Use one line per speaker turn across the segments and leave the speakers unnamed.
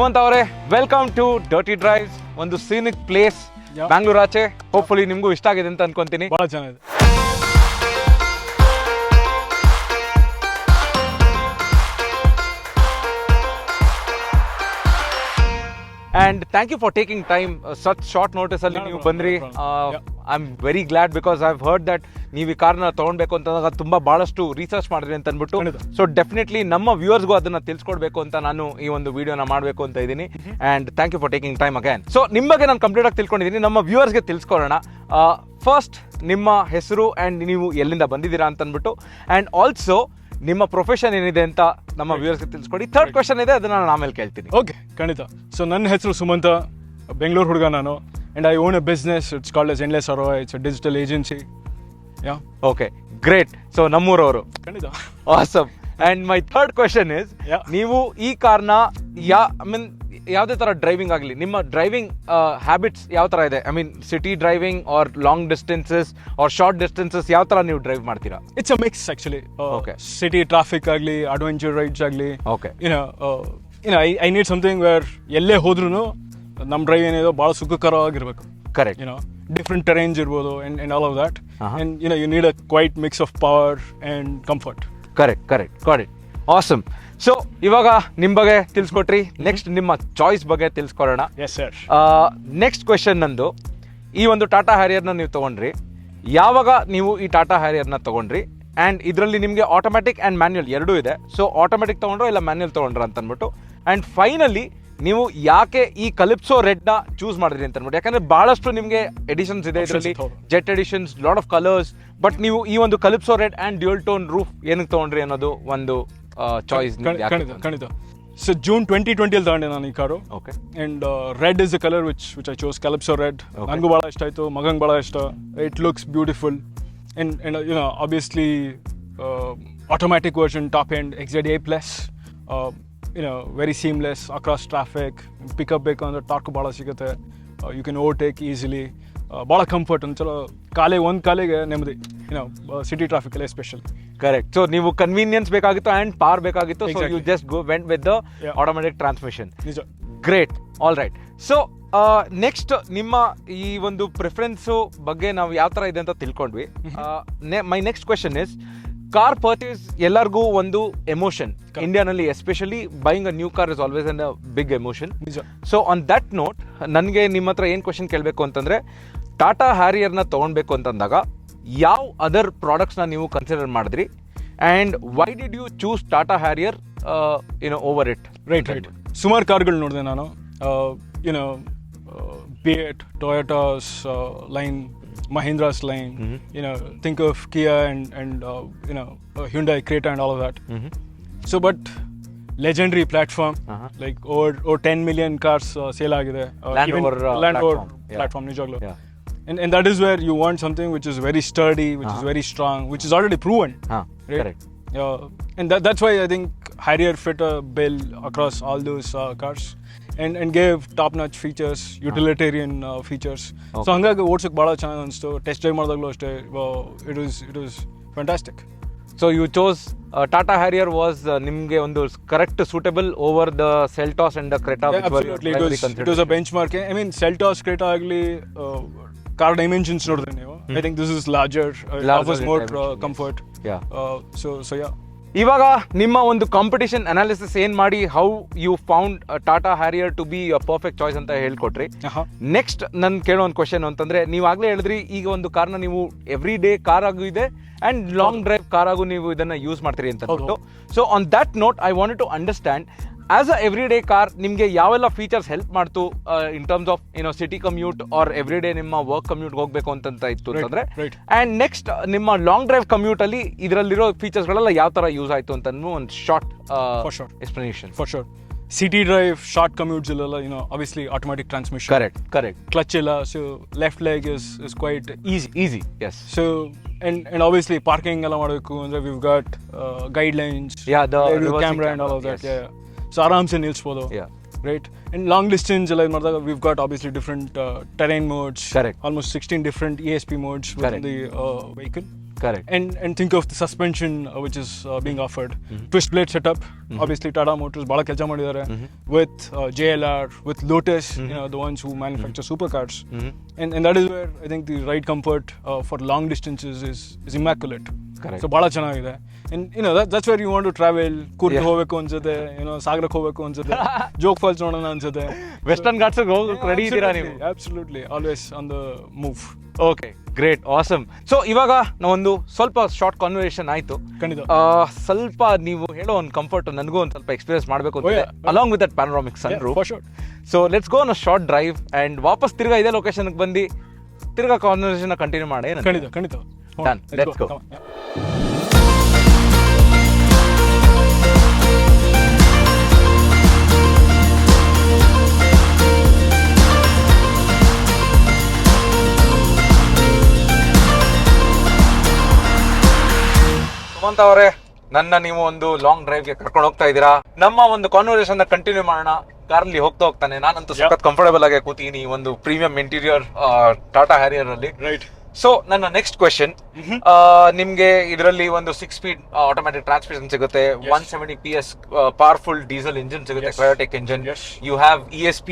ಸುಮಂತ್ ಅವರೇ, welcome to dirty drives. ಒಂದು scenic place Bangalore ಆಚೆ. ಹೋಪ್ಫುಲಿ ನಿಮಗೂ ಇಷ್ಟ ಆಗಿದೆ ಅಂತ ಅನ್ಕೊಂತೀನಿ.
ಬಹಳ ಚೆನ್ನಾಗಿದೆ.
And thank you for taking time, such short notice ಅಲ್ಲಿ ನೀವು ಬಂದ್ರಿ. I am very glad because I have heard that ನೀವು ಈ ಕಾರ್ನ ತೊಗೊಳ್ಬೇಕು ಅಂತಂದಾಗ ತುಂಬಾ ಬಹಳಷ್ಟು ರಿಸರ್ಚ್ ಮಾಡಿದ್ರಿ ಅಂತ ಅಂದ್ಬಿಟ್ಟು. ಸೊ ಡೆಫಿನೆಟ್ಲಿ ನಮ್ಮ ವ್ಯೂವರ್ಸ್ಗೂ ಅದನ್ನ ತಿಳಿಸ್ಕೊಡ್ಬೇಕು ಅಂತ ನಾನು ಈ ಒಂದು ವಿಡಿಯೋನ ಮಾಡಬೇಕು ಅಂತ ಇದ್ದೀನಿ. And thank you for taking time again. So ನಿಮ್ಮ ಬಗ್ಗೆ ನಾನು ಕಂಪ್ಲೀಟ್ ಆಗಿ ತಿಳ್ಕೊಂಡಿದ್ದೀನಿ. ನಮ್ಮ ವ್ಯೂವರ್ಸ್ಗೆ ತಿಳಿಸ್ಕೊಡೋಣ. ಫಸ್ಟ್ ನಿಮ್ಮ ಹೆಸರು ಆ್ಯಂಡ್ ನೀವು ಎಲ್ಲಿಂದ ಬಂದಿದ್ದೀರಾ ಅಂತ ಅಂದ್ಬಿಟ್ಟು, ಆ್ಯಂಡ್ ಆಲ್ಸೋ ನಿಮ್ಮ ಪ್ರೊಫೆಷನ್ ಏನಿದೆ ಅಂತ ನಮ್ಮ ವ್ಯೂವರ್ಸ್ಗೆ ತಿಳಿಸ್ಕೊಡಿ. ಥರ್ಡ್ ಕ್ವೆಶನ್ ಇದೆ, ಅದನ್ನ ನಾನು ಆಮೇಲೆ ಕೇಳ್ತೀನಿ.
ಓಕೆ, ಖಂಡಿತ. ಸೊ ನನ್ನ ಹೆಸರು ಸುಮಂತ, ಬೆಂಗಳೂರು ಹುಡುಗ ನಾನು. And I own a business. It's called as endless ROI. It's a digital agency. Yeah,
okay, great. So ನಮ್ಮೂರವರು.
ಖಂಡಿತ.
Awesome. And my third question is, ನೀವು ಈ ಕಾರ್ನ ಯಾವುದೇ ಥರ ಡ್ರೈವಿಂಗ್ ಆಗಲಿ, ನಿಮ್ಮ ಡ್ರೈವಿಂಗ್ ಹ್ಯಾಬಿಟ್ಸ್ ಯಾವ ಥರ ಇದೆ? I mean city driving or long distances or short distances, ಯಾವ ಥರ ನೀವು ಡ್ರೈವ್ ಮಾಡ್ತೀರಾ?
It's a mix actually.
Okay,
city traffic ಆಗಲಿ, ಅಡ್ವೆಂಚರ್ ರೈಡ್ಸ್ ಆಗಲಿ.
Okay,
I need something where ಎಲ್ಲೇ ಹೋದ್ರೂ ನಮ್ಮ ಡ್ರೈವ್ ಏನಿದೆ ಭಾಳ ಸುಖಕರವಾಗಿರ್ಬೇಕು.
ಕರೆಕ್ಟ್.
ಡಿಫ್ರೆಂಟ್ ಟೆರೇನ್ಸ್ ಇರ್ಬೋದು and all of that. And you need a quite mix of power and comfort.
Correct. Got it. Awesome. So ಇವಾಗ ನಿಮ್ಮ ಬಗ್ಗೆ ತಿಳಿಸ್ಕೊಟ್ರಿ. ನೆಕ್ಸ್ಟ್ ನಿಮ್ಮ ಚಾಯ್ಸ್ ಬಗ್ಗೆ ತಿಳಿಸ್ಕೊಡೋಣ.
Yes sir.
ನೆಕ್ಸ್ಟ್ ಕ್ವೆಶನ್ ನಂದು, ಈ ಒಂದು ಟಾಟಾ ಹ್ಯಾರಿಯರ್ನ ನೀವು ತೊಗೊಂಡ್ರಿ, ಯಾವಾಗ ನೀವು ಈ ಟಾಟಾ ಹ್ಯಾರಿಯರ್ನ ತೊಗೊಂಡ್ರಿ? ಆ್ಯಂಡ್ ಇದರಲ್ಲಿ ನಿಮಗೆ ಆಟೋಮ್ಯಾಟಿಕ್ ಆ್ಯಂಡ್ ಮ್ಯಾನ್ಯುಯಲ್ ಎರಡೂ ಇದೆ. ಸೊ ಆಟೋಮ್ಯಾಟಿಕ್ ತೊಗೊಂಡ್ರೋ ಇಲ್ಲ ಮ್ಯಾನ್ಯುಯಲ್ ತೊಗೊಂಡ್ರ ಅಂತ ಅಂದ್ಬಿಟ್ಟು. ಆ್ಯಂಡ್ ಫೈನಲಿ ನೀವು ಯಾಕೆ ಈ ಕಲಿಪ್ಸೋ ರೆಡ್ನ ಚೂಸ್ ಮಾಡಿದ್ರಿ ಅಂತ ಅಂದ್ಬಿಟ್ಟು. ಯಾಕಂದ್ರೆ ಬಹಳಷ್ಟು ನಿಮಗೆ ಎಡಿಷನ್ಸ್ ಇದೆ ಇದರಲ್ಲಿ, jet editions, lot of colours. But ನೀವು ಈ ಒಂದು Calypso red and dual tone roof ಏನಕ್ಕೆ ತೊಗೊಂಡ್ರಿ ಅನ್ನೋದು ಒಂದು ಚಾಯ್ಸ್.
ಖಂಡಿತ. ಸೊ ಜೂನ್ 2020 ತಗೊಂಡೆ ನಾನು ಈ car.
Okay.
And red is the colour which I chose, Calypso red. ನಂಗೂ ಭಾಳ ಇಷ್ಟ ಆಯಿತು, ಮಗಂಗೆ ಭಾಳ ಇಷ್ಟ. It looks beautiful. And obviously automatic version, top end XZA+. Very seamless across traffic. Pickup ಬೇಕು ಅಂದರೆ ಟಾರ್ಕ್ ಭಾಳ ಸಿಗುತ್ತೆ. You can overtake easily. ಭಾಳ ಕಂಫರ್ಟ್. ಒಂದ್ಸಲ ಒಂದು ಕಾಲಿಗೆ ನೆಮ್ಮದಿ, ಸಿಟಿ ಟ್ರಾಫಿಕಲ್ಲಿ ಎಸ್ಪೆಷಲಿ.
ಕರೆಕ್ಟ್. ಸೊ ನೀವು ಕನ್ವೀನಿಯನ್ಸ್ ಬೇಕಾಗಿತ್ತು ಆ್ಯಂಡ್ ಪಾರ್ ಬೇಕಾಗಿತ್ತು. So you just went with the automatic transmission.
ನಿಜ.
Great. All right. So next ನಿಮ್ಮ ಈ ಒಂದು ಪ್ರಿಫರೆನ್ಸು ಬಗ್ಗೆ ನಾವು ಯಾವ ಥರ ಇದೆ ಅಂತ ತಿಳ್ಕೊಂಡ್ವಿ. My next question is, car purchase ಎಲ್ಲರಿಗೂ ಒಂದು ಎಮೋಷನ್. ಇಂಡಿಯಾನಲ್ಲಿ especially buying a new car is always an a big emotion. So on that note ನನಗೆ ನಿಮ್ಮ ಹತ್ರ ಏನು ಕ್ವೆಶನ್ ಕೇಳಬೇಕು ಅಂತಂದರೆ, ಟಾಟಾ ಹ್ಯಾರಿಯರ್ನ ತೊಗೊಳ್ಬೇಕು ಅಂತಂದಾಗ ಯಾವ ಅದರ್ ಪ್ರಾಡಕ್ಟ್ಸ್ನ ನೀವು ಕನ್ಸಿಡರ್ ಮಾಡಿದ್ರಿ? And why did you choose Tata Harrier over it?
Right. ಸುಮಾರು ಕಾರ್ಗಳು ನೋಡಿದೆ ನಾನು. Fiat, Toyota's line, Mahindra's line. Think of Kia and Hyundai Creta and all of that. So but legendary platform, like over 10 million cars sale agide.
Land Rover
platform nijaglo. And that is where you want something which is very sturdy, which is very strong, which is already proven. Right? Correct. And that's why I think Harrier fit a bill across all those cars and gave top-notch features, utilitarian features. Okay. So hanಗಾಗಿ ಓಡ್ಸಕ್ಕೆ ಭಾಳ ಚೆನ್ನಾಗಿ ಅನಿಸ್ತು. Test drive ಮಾಡಿದಾಗಲೂ ಅಷ್ಟೇ, it was fantastic.
So you chose Tata Harrier was ನಿಮಗೆ ಒಂದು correct suitable over the Seltos and the Creta.
Absolutely. It was a benchmark. I mean Seltos, Creta ಆಗಲಿ car dimensions ನೋಡಿದ್ರೆ ನೀವು, I think this is larger, offers more comfort. So yeah.
ಇವಾಗ ನಿಮ್ಮ ಒಂದು competition analysis ಏನ್ ಮಾಡಿ how you found Tata Harrier to be a perfect choice ಅಂತ ಹೇಳ್ಕೊಟ್ರಿ. ನೆಕ್ಸ್ಟ್ ನನ್ ಕೇಳೋ ಒಂದು ಕ್ವಶನ್ ಅಂತಂದ್ರೆ, ನೀವು ಆಗ್ಲೇ ಹೇಳಿದ್ರಿ ಈಗ ಒಂದು ಕಾರ್ನ ನೀವು ಎವ್ರಿ ಡೇ ಕಾರ್ ಆಗು ಇದೆ ಅಂಡ್ ಲಾಂಗ್ ಡ್ರೈವ್ ಕಾರ್ ಆಗು ನೀವು ಇದನ್ನ ಯೂಸ್ ಮಾಡ್ತೀರಿ ಅಂತ. So on that note I wanted to understand, as a everyday car ನಿಮಗೆ ಯಾವೆಲ್ಲ ಫೀಚರ್ಸ್ ಹೆಲ್ಪ್ ಮಾಡ್ತು in terms of city commute or every day ನಿಮ್ಮ ವರ್ಕ್ ಕಮ್ಯೂಟ್ ಹೋಗ್ಬೇಕು ಅಂತ ಇತ್ತು ಅಂತಂದ್ರೆ, ಅಂಡ್ ನೆಕ್ಸ್ಟ್ ನಿಮ್ಮ ಲಾಂಗ್ ಡ್ರೈವ್ ಕಮ್ಯೂಟ್ ಅಲ್ಲಿ ಇದರಲ್ಲಿರೋ ಫೀಚರ್ಸ್ ಗಳೆಲ್ಲ ಯಾವ ತರ ಯೂಸ್ ಆಯ್ತು ಅಂತ ಒಂದು short explanation.
For sure. City drive short commutes ಇಲ್ಲೆಲ್ಲ obviously automatic transmission.
Correct.
Clutch ಇಲ್ಲ, so left leg is quite
easy. Yes.
So and obviously parking ಎಲ್ಲ ಮಾಡಬೇಕು ಅಂದ್ರೆ we've got guidelines,
the
camera and all of that. Yes. So ಆರಾಮ್ಸೆ ನಿಲ್ಸ್ಬೋದು. Right. And long distance ಎಲ್ಲ ಮಾಡಿದಾಗ we've got obviously different terrain modes.
Correct.
Almost 16 different ESP modes within the vehicle.
Correct.
And think of the suspension which is being offered. Twist blade setup. Obviously, Tata Motors bala kelsa madidare with JLR, with Lotus, the ones who manufacture supercars. And that is where I think the ride comfort for long distances is immaculate.
Correct.
So bala ಚೆನ್ನಾಗಿದೆ. And that's where you want to travel. Coorg ಹೋಗಬೇಕು ಅನ್ಸುತ್ತೆ, ಸಾಗರಕ್ಕೆ ಹೋಗಬೇಕು ಅನ್ಸುತ್ತೆ, Jog falls ನೋಡೋಣ ಅನ್ಸುತ್ತೆ.
Western Ghats ಹೋಗಕ್ಕೆ ready ಇದ್ದೀರಾ ನೀವು?
Absolutely, always on the move.
Okay, great, awesome. So ಇವಾಗ ನಾವೊಂದು ಸ್ವಲ್ಪ ಶಾರ್ಟ್ ಕಾನ್ವರ್ಸೇಷನ್ ಆಯ್ತು.
ಖಂಡಿತ.
ಸ್ವಲ್ಪ ನೀವು ಹೇಳೋ ಒಂದು ಕಂಫರ್ಟ್ ನನಗೂ ಒಂದು ಸ್ವಲ್ಪ ಎಕ್ಸ್ಪೀರಿಯನ್ಸ್ ಮಾಡಬೇಕು ಅಂತ, along with that panoramic sunroof.
For sure.
So let's go on a short drive and ವಾಪಸ್ ತಿರ್ಗಾ ಇದೇ ಲೊಕೇಶನ್ಗೆ ಬಂದು ತಿರ್ಗಾ ಕಾನ್ವರ್ಸೇಷನ್ ಕಂಟಿನ್ಯೂ ಮಾಡಿ.
ಖಂಡಿತ.
Done. Let's go. ಸುಮಂತ್ ಅವರೇ, ನನ್ನ ನೀವು ಒಂದು ಲಾಂಗ್ ಡ್ರೈವ್ಗೆ ಕರ್ಕೊಂಡು ಹೋಗ್ತಾ ಇದ್ದೀರಾ. ನಮ್ಮ ಒಂದು ಕಾನ್ವರ್ಸೇಷನ್ ಕಂಟಿನ್ಯೂ ಮಾಡೋಣ. ಕಾರಲ್ಲಿ ಹೋಗ್ತಾನೆ ನಾನಂತೂ ಸಖತ್ ಕಂಫರ್ಟಬಲ್ ಆಗಿ ಕೂತೀನಿ ಒಂದು ಪ್ರೀಮಿಯಂ ಇಂಟೀರಿಯರ್ ಟಾಟಾ ಹ್ಯಾರಿಯರ್ ಅಲ್ಲಿ.
ರೈಟ್.
ಸೊ ನನ್ನ ನೆಕ್ಸ್ಟ್ ಕ್ವೆಶನ್, ನಿಮ್ಗೆ ಇದರಲ್ಲಿ ಒಂದು 6 ಸ್ಪೀಡ್ ಆಟೋಮ್ಯಾಟಿಕ್ ಟ್ರಾನ್ಸ್ಮಿಷನ್ ಸಿಗುತ್ತೆ, 170 PS ಪವರ್ಫುಲ್ ಡೀಸೆಲ್ ಇಂಜಿನ್ ಸಿಗುತ್ತೆ, Kryotec engine. You have ESP,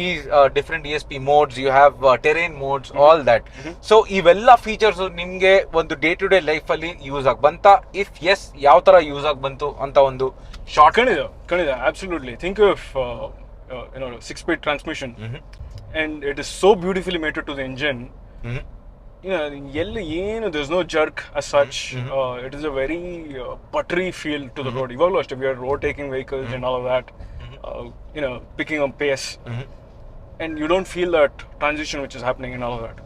different ESP modes, you have terrain modes, all that. So ಇವೆಲ್ಲ ಫೀಚರ್ಸ್ ನಿಮ್ಗೆ ಒಂದು ಡೇ ಟು ಡೇ ಲೈಫ್ ಅಲ್ಲಿ ಯೂಸ್ ಆಗಿ ಬಂತ? ಇಫ್ ಎಸ್, ಯಾವ ತರ ಯೂಸ್ ಆಗಿ ಬಂತು ಅಂತ ಒಂದು ಶಾರ್ಟ್.
ಖಂಡಿತ, absolutely. Think of 6-speed transmission, and it is so beautifully mated to the engine. There's no jerk as such. It is a very buttery feel to the road. Ivalu ashte, we are overtaking vehicles and all of that, picking up pace, and you don't feel that transition which is happening and all of that.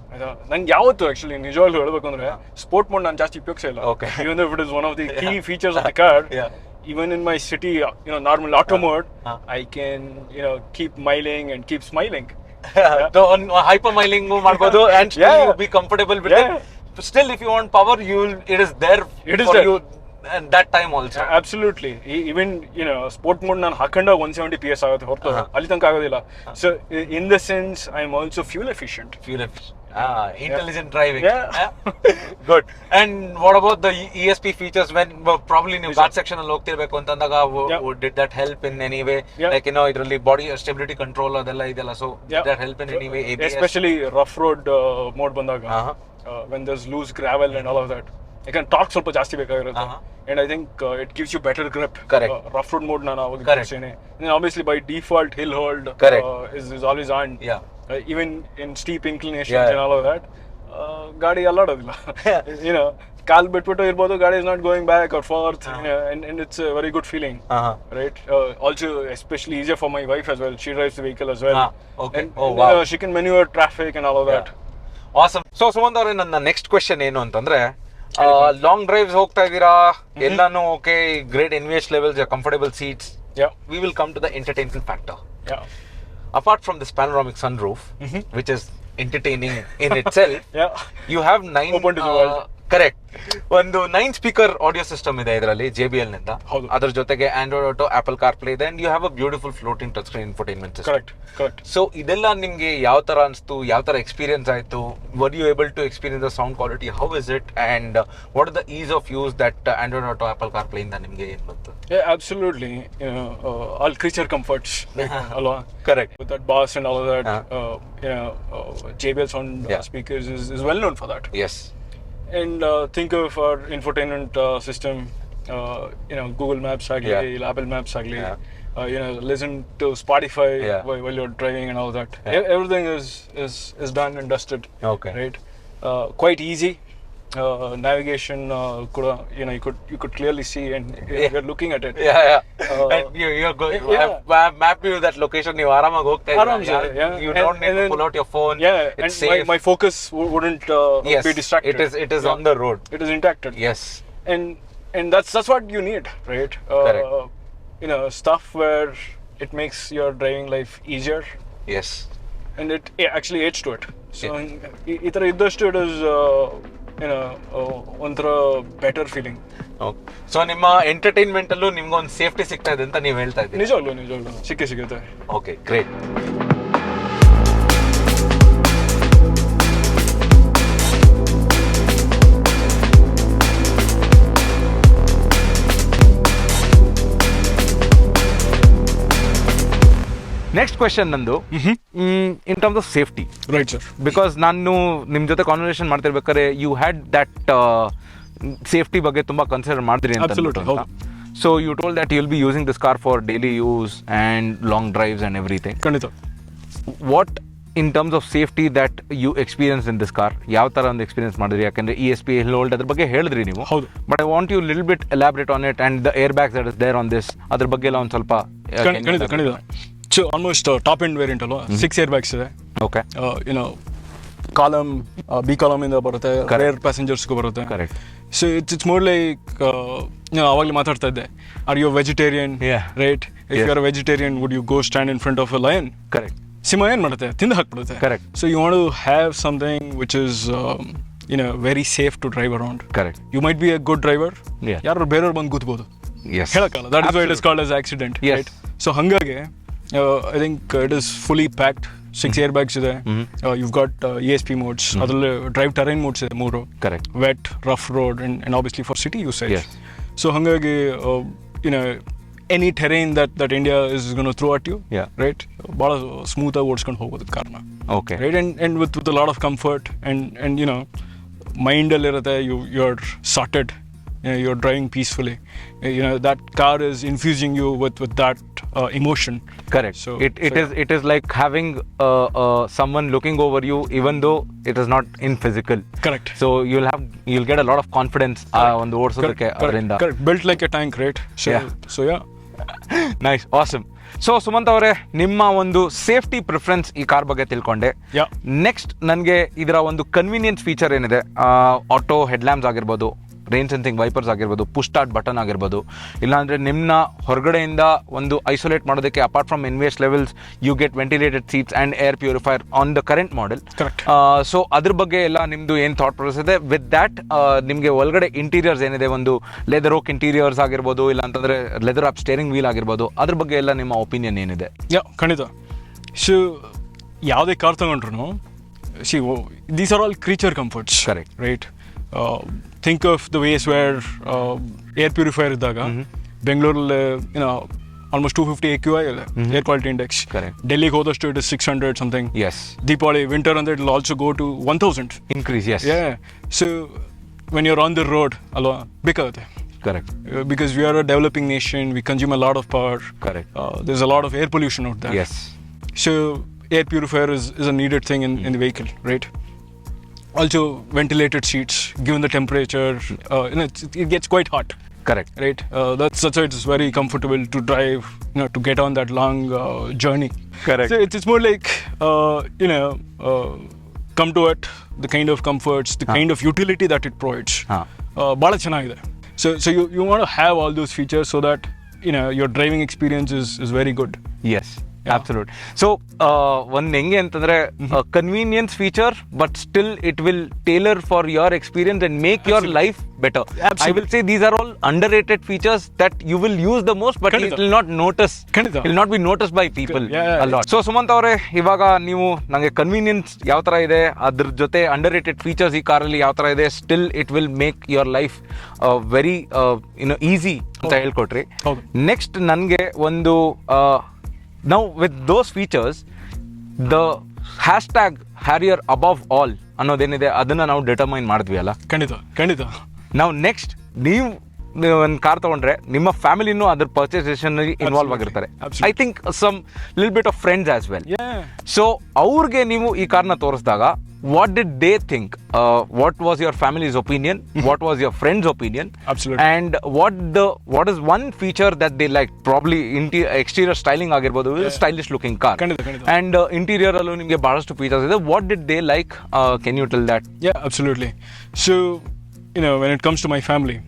ನಂಗೆ ಯಾವತ್ತು actually ನಿಜವಾಗ್ಲೂ ಹೇಳಬೇಕು ಅಂದ್ರೆ sport mode ನಾನು ಜಾಸ್ತಿ ಉಪಯೋಗಿಸಿಲ್ಲ. Even though it is one of the key features of the car, even in my city, normal auto mode, I can keep miling and keep smiling.
Hypermiling ಮಾಡ್ಬೋದು and still you be comfortable with it. Still, if you want power, it is there for you at that time also.
Absolutely. Even sport mode ನಾನು ಹಾಕೊಂಡ 170 PS ಆಗುತ್ತೆ ಹೊರತು ಅಲ್ಲಿ ತನಕ ಆಗೋದಿಲ್ಲ. So in the sense, I am also fuel efficient.
Intelligent driving. Good. And what about the ESP features when probably ನೀವು ghat section ಅಲ್ಲಿ ಹೋಗ್ತಿರ್ಬೇಕು ಅಂತಂದಾಗ did that help in any way? Like ಇದರಲ್ಲಿ ಬಾಡಿ ಸ್ಟೆಬಿಲಿಟಿ ಕಂಟ್ರೋಲ್ ಅದೆಲ್ಲ ಇದೆಲ್ಲ, so did that help in any way?
Especially rough road mode ಬಂದಾಗ, when there's loose gravel and all of that, you can torque ಸ್ವಲ್ಪ ಜಾಸ್ತಿ ಬೇಕಾಗಿರುತ್ತೆ. And I think it gives you better grip.
Correct.
Rough road mode ನಾನು ಅವಾಗ ತೋರಿಸ್ತೇನೆ. And then obviously by default hill hold is always on. Even in steep inclinations and all of that, ಗಾಡಿ ಅಲ್ಲಾಡೋದಿಲ್ಲ. ಕಾಲ್ ಬಿಟ್ಬಿಟ್ಟು ಇರ್ಬೋದು, ಗಾಡಿ is not going back or forth, and it's a very good feeling. Right. Also especially easier for my wife as well. She drives the vehicle as well.
Okay.
And she can maneuver traffic and all of that.
Awesome. So Sumanth ಅವರೇ, ನನ್ನ next question ಏನು ಅಂತಂದ್ರೆ, long drives ಹೋಗ್ತಾ ಇದ್ದೀರಾ, ಎಲ್ಲಾನು okay, great NVH levels, comfortable seats. We will come to the entertainment factor. Apart from this panoramic sunroof, which is entertaining in itself, you have 9
open to the world.
Correct. ಒಂದು 9 speaker audio system ಇದೆ ಇದರಲ್ಲಿ, JBL ನಿಂದ. ಅದರ ಜೊತೆಗೆ Android auto, apple CarPlay ಇದೆ, and you have a beautiful floating touch screen infotainment system.
Correct.
So ಇದೆಲ್ಲ ನಿಮ್ಗೆ ಯಾವ ತರ ಅನಿಸ್ತು, ಯಾವ ತರ ಎಕ್ಸ್ಪೀರಿಯನ್ಸ್ ಆಯ್ತು? Were you able to experience the sound quality? How is it? And what is the ease of use that Android Auto, Apple CarPlay ಇಂದ ನಿಮ್ಗೆ ಏನು ಬಂತು?
Absolutely. All creature comforts. Alwa.
Correct.
With that bass and all of that, JBL sound speakers is well known for that.
Yes.
And think of our infotainment system, Google Maps agli, Apple Maps agli, listen to Spotify while you're driving and all that. Everything is done and dusted.
Okay.
Right. Quite easy. Navigation kuda, you could clearly see, and you're looking at it.
And you're going, have mapped you that location, you ಆರಾಮಾಗಿ ಹೋಗ್ತಾ ಇದ್ದೀರಾ. You don't need to pull out your phone. It's safe.
My focus wouldn't be distracted.
It is on the road.
It is intact.
Yes.
And that's what you need, right?
Correct.
Stuff where it makes your driving life easier.
Yes.
And it actually adds to it. So ಈ ತರ ಇದ್ದಷ್ಟು it is ಒಂಥರ better feeling.
So ನಿಮ್ಮ entertainment ಅಲ್ಲೂ ನಿಮ್ಗೊಂದು safety ಸಿಗ್ತಾ ಇದೆ ಅಂತ ನೀವು ಹೇಳ್ತಾ ಇದ್ದೀರಿ?
ನಿಜವಾಗ್ಲೂ ಸಿಗುತ್ತೆ.
Okay, great. ನೆಕ್ಸ್ಟ್ ಕ್ವೆಶನ್ ನಂದು in terms of safety,
right sir.
Because ನಾನು ನಿಮ್ಮ ಜೊತೆ ಕಾನ್ವರ್ಸೇಷನ್ ಮಾಡ್ತಿರ್ಬೇಕಾದ್ರೆ ಯು ಹ್ಯಾಡ್ ದಟ್ ಸೇಫ್ಟಿ ಬಗ್ಗೆ ತುಂಬಾ ಕನ್ಸಿಡರ್ ಮಾಡಿದ್ರಿ ಅಂತ. So you told that you will be using this car for daily use and long drives and everything.
ಖಂಡಿತ.
What in terms of safety that you experience in this car, ಯಾವ ಥರ ಒಂದು experience ಮಾಡಿದ್ರಿ? ಯಾಕಂದರೆ ESP hold ಅದ್ರ ಬಗ್ಗೆ ಹೇಳಿದ್ರಿ ನೀವು.
ಹೌದು.
But I want you little bit elaborate on it and the airbags that is there on this, ಅದ್ರ ಬಗ್ಗೆ ಎಲ್ಲ ಒಂದು ಸ್ವಲ್ಪ.
ಖಂಡಿತ. So almost top end variant ಅಲ್ವಾ, 6 ಏರ್ ಬ್ಯಾಗ್ಸ್ ಇದೆ.
ಓಕೆ.
ಕಾಲಮ್ ಬಿ ಕಾಲಮ್ ಇಂದ ಬರುತ್ತೆ, ರೇರ್ ಪ್ಯಾಸೆಂಜರ್ಸ್ಗೂ ಬರುತ್ತೆ.
Correct.
So it's more like ಅವಾಗಲೇ ಮಾತಾಡ್ತಾ ಇದ್ದೆ, are you vegetarian? Right. If you are vegetarian, would you go stand in front of a lion?
Correct.
ಸಿಂಹ ಏನು ಮಾಡುತ್ತೆ? ತಿಂದು ಹಾಕ್ಬಿಡುತ್ತೆ.
Correct.
So you want to have something which is very safe to drive around.
Correct.
You might be a good driver, ಯಾರು ಬೇರೆಯವ್ರು ಬಂದು ಕೂತ್ಬೋದು, ಹೇಳಕ್ಕಲ್ಲ. That is why it is called as accident. Right. So ಹಾಗಾಗಿ I think it is fully packed. 6 air bags ಇದೆ. you've got ESP modes, ಅದರಲ್ಲಿ drive terrain modes ಇದೆ 3.
Correct.
Wet, rough road and obviously for city usage. So ಹಾಗಾಗಿ any terrain that India is gonna throw at you, right, ಭಾಳ ಸ್ಮೂತಾಗಿ ಓಡಿಸ್ಕೊಂಡು ಹೋಗೋದು ಕಾರ್ನ.
Okay.
Right. and with a lot of comfort and ಮೈಂಡಲ್ಲಿರುತ್ತೆ, you are sorted, you're driving peacefully. That car is infusing you with that emotion.
Correct. So it is like having someone looking over you, even though it is not in physical.
Correct.
So you'll get a lot of confidence on the ಓಡಿಸೋದಕ್ಕೆ ಅದರಿಂದ.
Correct. Built like a tank, right? So yeah.
Nice. Awesome. So Sumanth ಅವರೇ, ನಿಮ್ಮ ಒಂದು safety preference ಈ car ಬಗ್ಗೆ ತಿಳ್ಕೊಂಡೆ. Next ನನಗೆ ಇದರ ಒಂದು ಕನ್ವೀನಿಯನ್ಸ್ ಫೀಚರ್ ಏನಿದೆ, ಆಟೋ ಹೆಡ್ಲ್ಯಾಂಪ್ಸ್ ಆಗಿರ್ಬೋದು, ರೈನ್ ಸೆನ್ಸಿಂಗ್ ವೈಪರ್ಸ್ ಆಗಿರ್ಬೋದು, ಪುಷ್ ಸ್ಟಾರ್ಟ್ ಬಟನ್ ಆಗಿರ್ಬೋದು, ಇಲ್ಲಾಂದರೆ ನಿಮ್ಮನ್ನ ಹೊರಗಡೆಯಿಂದ ಒಂದು ಐಸೋಲೇಟ್ ಮಾಡೋದಕ್ಕೆ apart from NVS levels you get ventilated seats and air purifier on the current model.
Correct.
So ಅದ್ರ ಬಗ್ಗೆ ಎಲ್ಲ ನಿಮ್ಮದು ಏನು ಥಾಟ್ ಪ್ರೊಸೆಸ್ ಇದೆ? ವಿತ್ ದ್ಯಾಟ್ ನಿಮಗೆ ಒಳಗಡೆ ಇಂಟೀರಿಯರ್ಸ್ ಏನಿದೆ, ಒಂದು ಲೆದರ್ ಓಕ್ ಇಂಟೀರಿಯರ್ಸ್ ಆಗಿರ್ಬೋದು, ಇಲ್ಲ ಅಂತಂದರೆ ಲೆದರ್ ಅಪ್ ಸ್ಟೇರಿಂಗ್ ವೀಲ್ ಆಗಿರ್ಬೋದು, ಅದ್ರ ಬಗ್ಗೆ ಎಲ್ಲ ನಿಮ್ಮ ಒಪಿನಿಯನ್ ಏನಿದೆ?
ಖಂಡಿತ. ಸೊ ಯಾವುದೇ ಕಾರ್ ತಗೊಂಡ್ರು these are all creature comforts.
Correct.
Right. Think of the ways where air purifier ಇದ್ದಾಗ ಬೆಂಗಳೂರಲ್ಲಿ almost 250 AQI ಇದೆ, air quality index.
Correct.
ಡೆಲ್ಲಿಗೆ ಹೋದಷ್ಟು it is 600 something.
Yes.
Deepavali winter ಅಂದ್ರೆ it will also go to 1000
increase. Yes.
Yeah. So when you're on the road alwa ಬೇಕಾಗುತ್ತೆ.
Correct.
Because we are a developing nation, we consume a lot of power.
Correct.
There's a lot of air pollution out there.
Yes.
So air purifier is a needed thing in the vehicle, right? Also ventilated seats, given the temperature, it gets quite hot.
Correct.
Right. That's why it's very comfortable to drive, to get on that long journey.
Correct.
So it's more like come to it, the kind of comforts, the kind of utility that it provides. Bala chennagide. So you want to have all those features so that your driving experience is very good.
Yes. Absolutely. So ಒಂದು ಹೆಂಗೆ ಅಂತಂದ್ರೆ convenience feature, but still it will tailor for your experience and make your life better. I will say these are all underrated features that you will use the most, but it will not notice, will not be notice by people a lot. So Sumanth ಅವರೇ, ಇವಾಗ ನೀವು ನನಗೆ convenience ಯಾವ ತರ ಇದೆ, ಅದ್ರ ಜೊತೆ under rated features ಈ ಕಾರಲ್ಲಿ ಯಾವ ತರ ಇದೆ, still it will make your life very easy ಅಂತ ಹೇಳ್ಕೊಟ್ರಿ. ನೆಕ್ಸ್ಟ್ ನನಗೆ ಒಂದು now with those features, the hashtag Harrier above all ಅನ್ನೋದೇನಿದೆ ಅದನ್ನ ನಾವು ಡಿಟರ್ಮೈನ್ ಮಾಡಿದ್ವಿ ಅಲ್ಲ?
ಖಂಡಿತ.
ನಾವು ನೆಕ್ಸ್ಟ್ ನೀವು ಒಂದು ಕಾರ್ ತಗೊಂಡ್ರೆ ನಿಮ್ಮ ಫ್ಯಾಮಿಲಿನೂ ಅದ್ರ ಪರ್ಚೇಸೇಷನ್ ಇನ್ವಾಲ್ವ್ ಆಗಿರ್ತಾರೆ. I think some lil bit of friends as well. So ಅವ್ರಿಗೆ ನೀವು ಈ ಕಾರ್ನ ತೋರಿಸಿದಾಗ what did they think? What was your family's opinion? What was your friend's opinion?
Absolutely.
And what is one feature that they liked? Probably exterior styling ಆಗಿರ್ಬೋದು, stylish looking car. And interior ಅಲ್ಲೂ ನಿಮಗೆ ಬಹಳಷ್ಟು features ಇದೆ. What did they like? Can you tell that?
Yeah, absolutely. So when it comes to my family,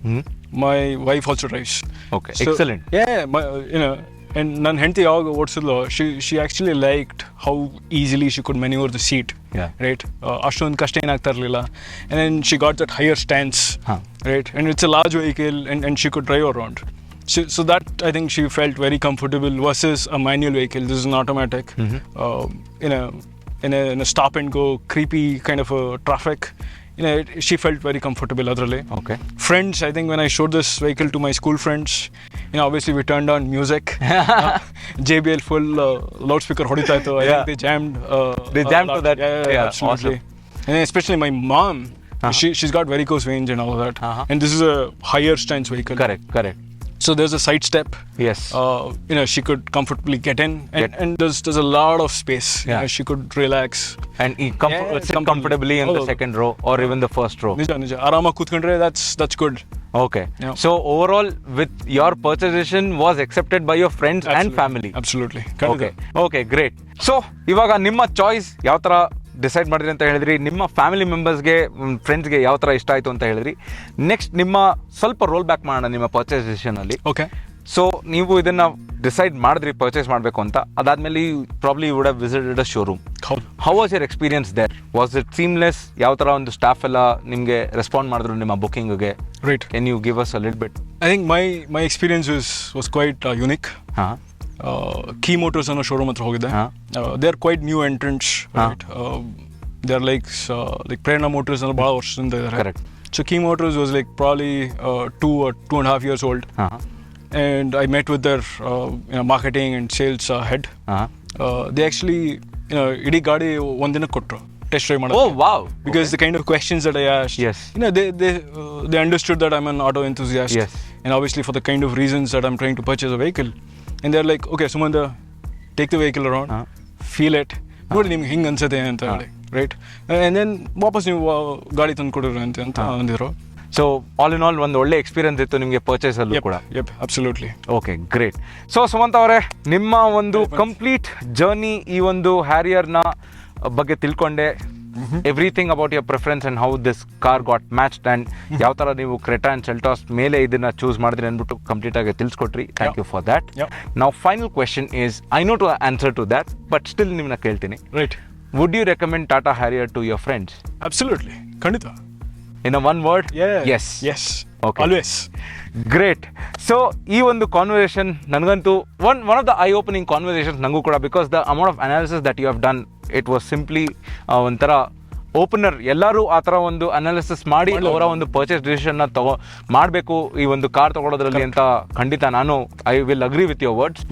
my wife also drives.
Okay. So, excellent.
Yeah, and ನನ್ನ ಹೆಂಡತಿ ಯಾವಾಗ ಓಡಿಸಿದ್ಲು, she actually liked how easily she could maneuver the seat. Right. ಅಷ್ಟೊಂದು ಕಷ್ಟ ಏನಾಗ್ತಾ ಇರಲಿಲ್ಲ. And then she got that higher stance. Right. And it's a large vehicle and she could drive around. So that I think she felt very comfortable versus a manual vehicle. This is an automatic. In a stop and go creepy kind of a traffic, she felt very comfortable adralli.
Okay.
Friends, I think when I showed this vehicle to my school friends, obviously we turned on music. JBL full loudspeaker ಹೊಡಿತಾ ಇತ್ತು. I think they jammed.
They jammed to that.
Yeah, absolutely.
Awesome.
And especially my mom, she's got varicose veins and all of that. And this is a higher stance vehicle.
Correct.
So there's a side step.
Yes.
She could comfortably get in, and there's a lot of space.
Yeah.
She could relax.
And sit comfortably in the second row or even the first row.
ನಿಜ ಆರಾಮಾಗಿ ಕೂತ್ಕೊಂಡ್ರೆ that's good.
Okay.
Yeah.
So overall, with your purchase decision was accepted by your friends and family.
Absolutely.
Okay, great. So ಇವಾಗ ನಿಮ್ಮ choice ಯಾವ ತರ decide ಮಾಡಿದ್ರಿ ಅಂತ ಹೇಳಿದ್ರಿ, ನಿಮ್ಮ ಫ್ಯಾಮಿಲಿ ಮೆಂಬರ್ಸ್ಗೆ ಫ್ರೆಂಡ್ಸ್ಗೆ ಯಾವ ಥರ ಇಷ್ಟ ಆಯಿತು ಅಂತ ಹೇಳಿದ್ರಿ. ನೆಕ್ಸ್ಟ್ ನಿಮ್ಮ ಸ್ವಲ್ಪ ರೋಲ್ ಬ್ಯಾಕ್ ಮಾಡೋಣ ನಿಮ್ಮ ಪರ್ಚೇಸ್ ಡಿಸಿಷನಲ್ಲಿ.
ಓಕೆ.
ಸೊ ನೀವು ಇದನ್ನು ಡಿಸೈಡ್ ಮಾಡಿದ್ರಿ ಪರ್ಚೇಸ್ ಮಾಡಬೇಕು ಅಂತ, ಅದಾದಮೇಲೆ probably would have visited a showroom. How was your experience there? Was it seamless? ಯಾವ ಥರ ಒಂದು ಸ್ಟಾಫ್ ಎಲ್ಲ ನಿಮಗೆ ರೆಸ್ಪಾಂಡ್ ಮಾಡಿದ್ರು ನಿಮ್ಮ ಬುಕ್ಕಿಂಗ್ಗೆ?
Right.
Can you give us a little bit?
I think my experience was quite unique.
ಹಾಂ.
Key Motors ಅನ್ನೋ ಶೋರೂಮ್ ಹತ್ರ ಹೋಗಿದ್ದೆ. They are quite new entrants. They are like Prerna Motors and ಭಾಳ ವರ್ಷದಿಂದ ಇದ್ದಾರೆ.
Correct.
So Key Motors was like probably 2.5 years old. And I met with their marketing and sales head. They actually ಇಡೀ ಗಾಡಿ ಒಂದಿನ ಕೊಟ್ಟರು test drive ಮಾಡೋದು.
Oh wow.
Because the kind of questions that I asked,
yes,
they understood that I'm an auto enthusiast.
Yes.
And obviously for the kind of reasons that I'm trying to purchase a vehicle. And they're like, okay, Sumantha, take the vehicle around, feel it. ನೋಡಿ ನಿಮ್ಗೆ ಹಿಂಗೆ ಅನ್ಸುತ್ತೆ ಅಂತ ಹೇಳಿ, right. And then ವಾಪಸ್ ನೀವು ಗಾಡಿ ತಂದು ಕೊಡೋರು ಅಂತ ಅಂದಿದ್ರು.
ಸೊ ಆಲ್ ಇನ್ ಆಲ್ ಒಂದು ಒಳ್ಳೆ ಎಕ್ಸ್ಪೀರಿಯನ್ಸ್ ಇತ್ತು ನಿಮಗೆ ಪರ್ಚೇಸಲ್ಲೂ ಕೂಡ.
Absolutely.
Okay, great. So Sumanth ಅವರೇ, ನಿಮ್ಮ ಒಂದು ಕಂಪ್ಲೀಟ್ ಜರ್ನಿ ಈ ಒಂದು ಹ್ಯಾರಿಯರ್ನ ಬಗ್ಗೆ ತಿಳ್ಕೊಂಡೆ. Everything about your preference and how this car got matched and ಯಾವ ಥರ ನೀವು ಕ್ರೆಟಾ ಆ್ಯಂಡ್ ಸೆಲ್ಟಾಸ್ ಮೇಲೆ ಇದನ್ನು ಚೂಸ್ ಮಾಡಿದ್ರಿ ಅಂದ್ಬಿಟ್ಟು ಕಂಪ್ಲೀಟಾಗಿ ತಿಳಿಸ್ಕೊಟ್ರಿ. Thank you for that. ನಾವು final question is, I know to answer to that, but still ನಿಮ್ಮನ್ನ ಕೇಳ್ತೀನಿ.
Right.
Would you recommend Tata Harrier to your friends?
Absolutely, ಖಂಡಿತ.
In a one word?
Yes. Okay. Always.
Great. So ಈ ಒಂದು conversation ನನಗಂತೂ one of the eye opening conversations ನನಗೂ ಕೂಡ, because the amount of analysis that you have done, it was simply ಒಂಥರ opener. ಎಲ್ಲರೂ ಆ ಥರ ಒಂದು ಅನಾಲಿಸಿಸ್ ಮಾಡಿ ಅವರ ಒಂದು ಪರ್ಚೇಸ್ ಡಿಸಿಷನ್ನ ಮಾಡಬೇಕು ಈ ಒಂದು ಕಾರ್ ತೊಗೊಳೋದ್ರಲ್ಲಿ ಅಂತ ಖಂಡಿತ ನಾನು I will agree with your words.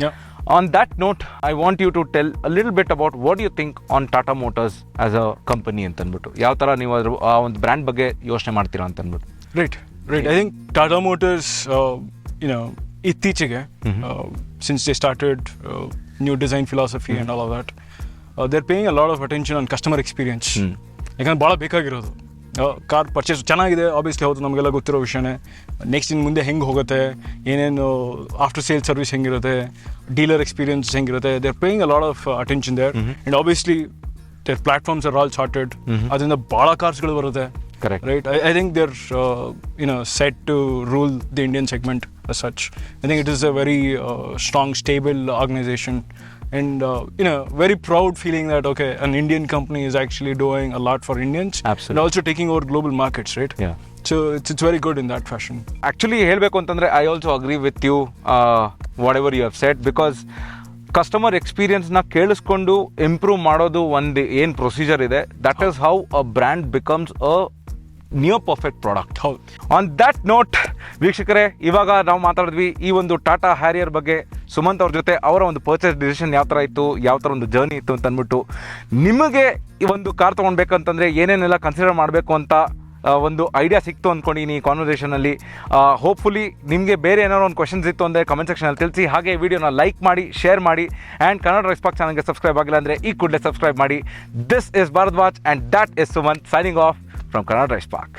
On that note, I want you to tell a little bit about what you think on Tata Motors as a company ಅಂತ ಅಂದ್ಬಿಟ್ಟು. ಯಾವ ಥರ ನೀವು ಅದ್ರ ಆ ಒಂದು ಬ್ರ್ಯಾಂಡ್ ಬಗ್ಗೆ ಯೋಚನೆ ಮಾಡ್ತೀರಾ ಅಂತ ಅಂದ್ಬಿಟ್ಟು.
Right. I think Tata motors ಇತ್ತೀಚೆಗೆ since they started new design philosophy and all of that, they're paying a lot of attention on customer experience. ಯಾಕಂದ್ರೆ ಭಾಳ ಬೇಕಾಗಿರೋದು. ಕಾರ್ ಪರ್ಚೇಸ್ ಚೆನ್ನಾಗಿದೆ, ಆಬ್ವಿಯಸ್ಲಿ ಹೌದು, ನಮಗೆಲ್ಲ ಗೊತ್ತಿರೋ ವಿಷಯನೇ. ನೆಕ್ಸ್ಟ್ ಇನ್ನು ಮುಂದೆ ಹೆಂಗೆ ಹೋಗುತ್ತೆ, ಏನೇನು ಆಫ್ಟರ್ ಸೇಲ್ ಸರ್ವಿಸ್ ಹೆಂಗಿರುತ್ತೆ, ಡೀಲರ್ ಎಕ್ಸ್ಪೀರಿಯನ್ಸ್ ಹೆಂಗಿರುತ್ತೆ, they are paying a lot of attention there. And obviously their platforms are all sorted. ಅದರಿಂದ ಭಾಳ ಕಾರ್ಸ್ಗಳು ಬರುತ್ತೆ.
Correct.
Right. I think they're set to rule the Indian segment as such. I think it is a very strong, stable organization. And very proud feeling that an Indian company is actually doing a lot for Indians.
Absolutely.
And also taking over global markets, right?
Yeah.
So it's very good in that fashion.
Actually ಹೇಳಬೇಕು ಅಂತಂದರೆ I also agree with you whatever you have said, because customer ಎಕ್ಸ್ಪೀರಿಯನ್ಸ್ನ ಕೇಳಿಸ್ಕೊಂಡು improve ಮಾಡೋದು ಒಂದು ಏನು procedure ಇದೆ, that is how a brand becomes a near perfect product.
ಹೌದು.
On that note ವೀಕ್ಷಕರೇ, ಇವಾಗ ನಾವು ಮಾತಾಡಿದ್ವಿ ಈ ಒಂದು ಟಾಟಾ ಹ್ಯಾರಿಯರ್ ಬಗ್ಗೆ ಸುಮಂತ್ ಅವ್ರ ಜೊತೆ. ಅವರ ಒಂದು ಪರ್ಚೇಸ್ ಡಿಸಿಷನ್ ಯಾವ ಥರ ಇತ್ತು, ಯಾವ ಥರ ಒಂದು ಜರ್ನಿ ಇತ್ತು ಅಂತ ಅಂದ್ಬಿಟ್ಟು, ನಿಮಗೆ ಈ ಒಂದು ಕಾರ್ ತೊಗೊಳ್ಬೇಕಂತಂದರೆ ಏನೇನೆಲ್ಲ ಕನ್ಸಿಡರ್ ಮಾಡಬೇಕು ಅಂತ ಒಂದು ಐಡಿಯಾ ಸಿಕ್ತು ಅಂದ್ಕೊಂಡಿನಿ ಈ ಕಾನ್ವರ್ಸೇಷನಲ್ಲಿ. ಹೋಪ್ಫುಲಿ ನಿಮಗೆ ಬೇರೆ ಏನಾದ್ರು ಒಂದು ಕ್ವೆಶನ್ಸ್ ಇತ್ತು ಅಂದರೆ ಕಮೆಂಟ್ ಸೆಕ್ಷನಲ್ಲಿ ತಿಳಿಸಿ. ಹಾಗೆ ವಿಡಿಯೋನ ಲೈಕ್ ಮಾಡಿ, ಶೇರ್ ಮಾಡಿ, ಆ್ಯಂಡ್ ಕನ್ನಡ ಡ್ರೈವ್ಸ್ಪಾರ್ಕ್ ಚಾನಲ್ಗೆ ಸಬ್ಸ್ಕ್ರೈಬ್ ಆಗಿಲ್ಲ ಅಂದರೆ ಈ ಕೂಡಲೇ ಸಬ್ಸ್ಕ್ರೈಬ್ ಮಾಡಿ. This is Bharadwaj and that is Sumanth signing off from Kannada DriveSpark.